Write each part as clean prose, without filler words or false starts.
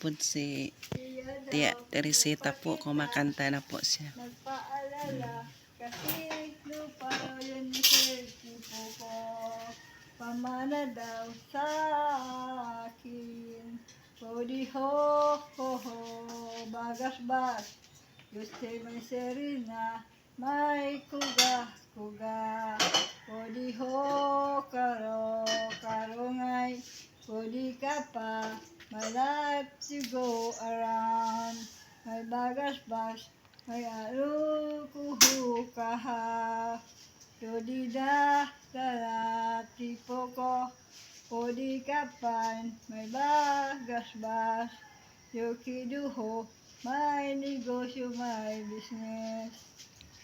po si Tia Teresita po, kumakanta na po siya. Nagpaalala, kasi lupa yun yung tipo ko. Pamana daw sa akin. Podi ho, bagas-bas. Gusto may serina, may kuga. Podi ho, karongay. Podi ka pa, my life to go around. May bagas-bas, may arukuhukaha. Podi da, tipo ko. Podi kapan, may bagas-bas. Yukiduho, may negosyo, may business.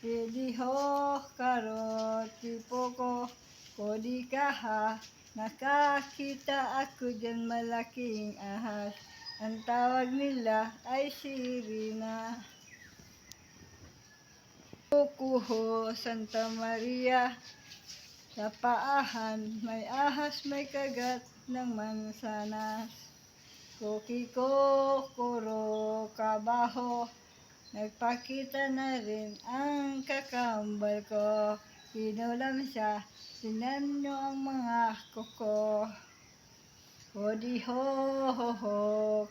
Pwede ho, karot, tipo ko. Podi kaha, nakakita ako dyan malaking ahas. Ang tawag nila ay sirina. Kukuho, Santa Maria, sa paahan, may ahas, may kagat ng mansanas. Kukiko, kuro, kabaho, nagpakita na rin ang kakambal ko. Kinulam siya, sinan nyo ang mga kuko. Podi ho,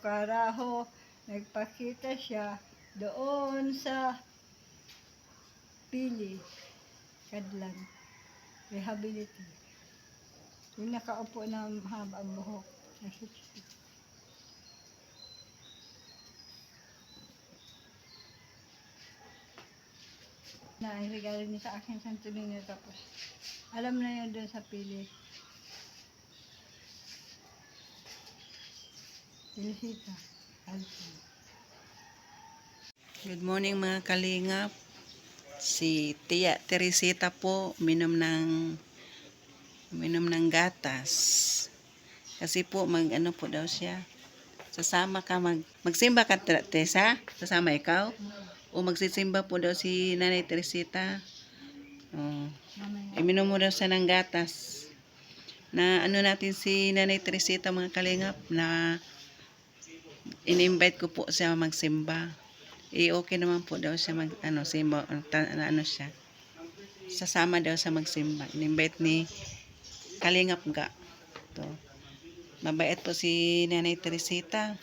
karaho, nagpakita siya doon sa pili, kadlan, rehability. Yung nakaupo na mahaba ang buhok. Na ang regalo niya sa akin Santo Niño, tapos alam na yun doon sa pili. Felicita. Good morning mga kalingap. Si Tia Teresita po uminom ng gatas. Kasi po ano po daw siya. Sasama ka magsimba ka, Tessa? Sasama ikaw? O magsisimba po daw si Nanay Teresita. Iminom mo daw siya ng gatas. Na ano natin si Nanay Teresita mga kalingap, na in-invite ko po siya magsimba. Okay naman po daw siya simba, siya. Sasama daw sa magsimba. In-invite ni Kalingap ga. To. Mabait po si Nanay Teresita.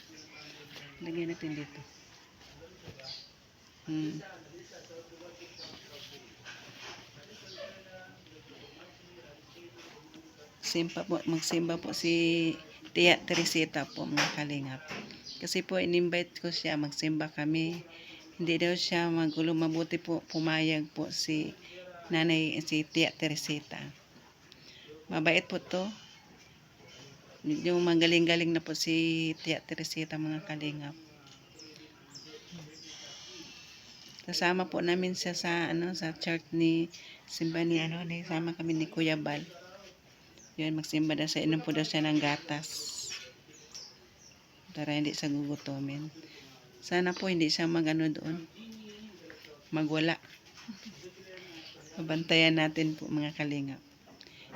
Lagyan natin dito. Magsimba po si Tia Teresita po mga kalingap. Kasi po in-invite ko siya, magsimba kami. Hindi daw siya magulo, mabuti po pumayag po si Tia Teresita. Mabait po to. Yung magaling-galing na po si Tia Teresita mga kalingap. Kasama po namin siya sa church ni simba ni sama kami ni Kuya Bal. Yun, magsimba daw siya, inom po daw siya ng gatas. Para hindi siya gugutomin. Sana po hindi siya doon. Magwala. Mabantayan natin po mga kalingap.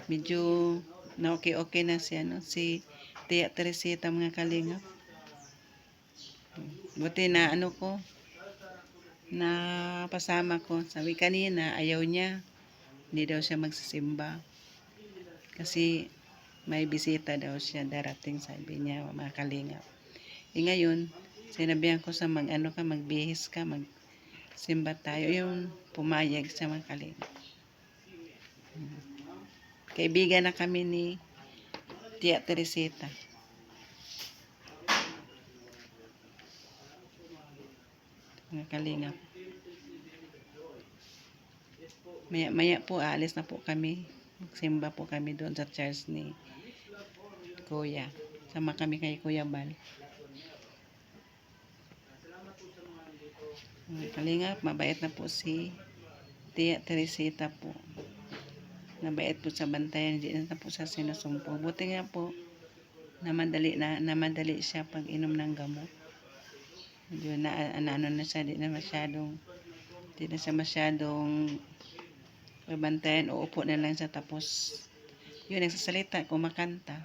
Medyo na okay na siya, si Tia Teresita mga kalingap. Buti na na pasama ko. Sabi kanina, ayaw niya. Hindi daw siya magsisimba. Kasi may bisita daw siya darating, sabi niya, mga kalingap. Ngayon, sinabihan ko sa magbihis ka, magsimba tayo. Yung pumayag sa mga kalingap. Kaibigan na kami ni Tia Teresita. Mga kalingap. Maya po, aalis na po kami. Magsimba po kami doon sa church ni Kuya. Sama kami kay Kuya Bal. Mga kalingap, mabait na po si Tia Teresita po. Mabait po sa bantayan, hindi na po sa sinusumpo. Buti nga po, namadali siya pag inom ng gamot. Yun, na siya, di na siya masyadong bantayan, uupo na lang siya, tapos yun, nagsasalita, kumakanta,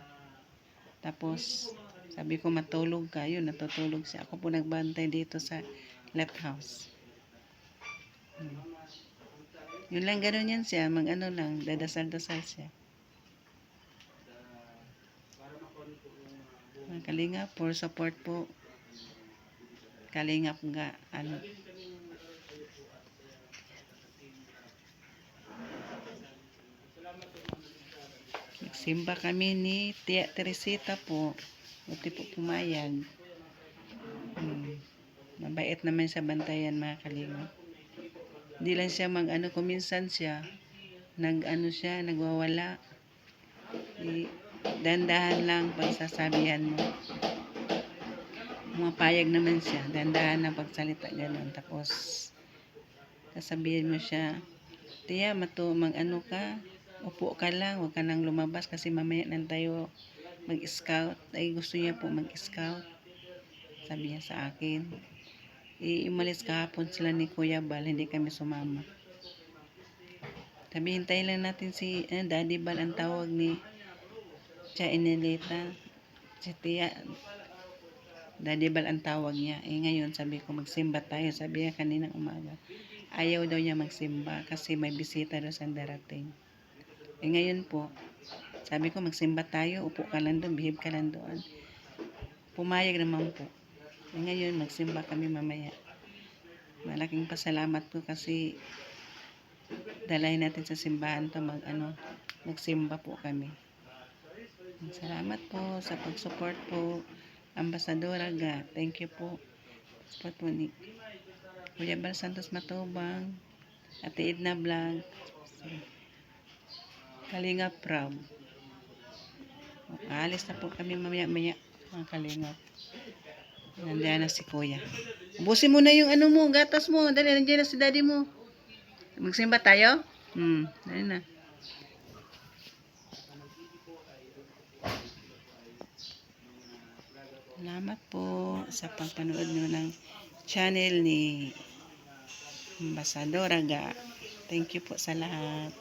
tapos Sabi ko matulog ka, yun natutulog siya. Ako po nagbantay dito sa left house. Yun lang, gano'n yan siya. Mag-ano lang, dadasal-dasal siya. Mga Kalingap, for support po. Kalingap nga, ano. Simba kami ni Tia Teresita po. Buti po pumayag. Mabait naman sa bantayan, mga Kalingap. Hindi lang siya mag-ano, kuminsan siya. Nagwawala. Dandahan lang pagsasabihan mo. Pumapayag naman siya. Dandahan lang pagsalita, gano'n. Tapos, sasabihin mo siya, Tia, mag-ano ka? Upo ka lang, huwag ka nang lumabas kasi mamaya nang tayo mag-scout. Ay, gusto niya po mag-scout. Sabi niya sa akin. Umalis kahapon sila ni Kuya Bal, hindi kami sumama. Sabi, hintayin lang natin si Daddy Bal, ang tawag ni Tia Inelita. Si Tia, Daddy Bal ang tawag niya. Ngayon, sabi ko, magsimba tayo. Sabi niya kaninang umaga. Ayaw daw niya magsimba kasi may bisita daw sa darating. Ngayon po, sabi ko, magsimba tayo. Upo ka lang doon, behave ka lang doon. Pumayag naman po. Ngayon, magsimba kami mamaya. Malaking pasalamat po kasi dalahin natin sa simbahan to magsimba po kami. Salamat po sa pag-support po. Ambasadora Ga, thank you po. Support po ni Kuya Bal Santos Matubang, Ate Edna Vlog, Kalingap Proud. Alis na po kami mamaya-maya, mga Kalingap. Nandiyan na si Kuya. Ubusin mo na yung ano mo, gatas mo. Dali, nandiyan na si daddy mo. Magsimba tayo? Dali na. Salamat po sa pagpanood nyo ng channel ni Ambasadora Ga. Thank you po sa lahat.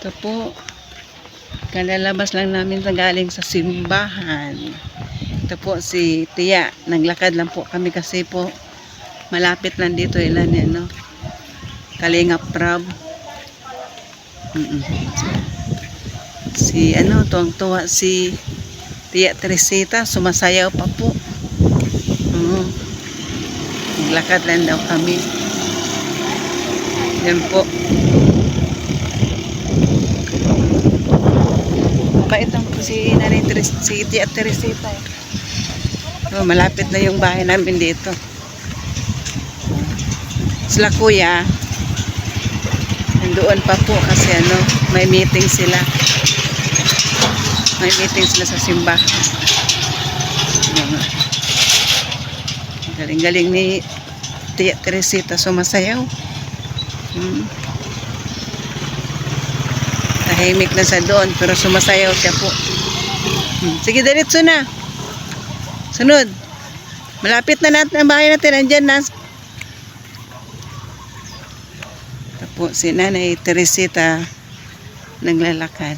Ito po, kalalabas lang namin galing sa simbahan. Ito po si Tia, naglakad lang po kami kasi po malapit lang dito ilan yan, no? Kalingap Proud. Si tuwang-tuwa si Tia Teresita, sumasayaw pa po. Naglakad lang daw kami. Yan po. Mabait lang po si Tia Teresita. Malapit na yung bahay namin dito. Sila Kuya, nandoon pa po kasi may meeting sila. May meeting sila sa simbahan. Galing-galing ni Tia Teresita sumasayaw. Tahimik na sa doon pero sumasayaw siya po. Sige, diretso na. Sunod. Malapit na natin ang bahay natin. Andyan na. Tapos si Nanay Teresita naglalakad.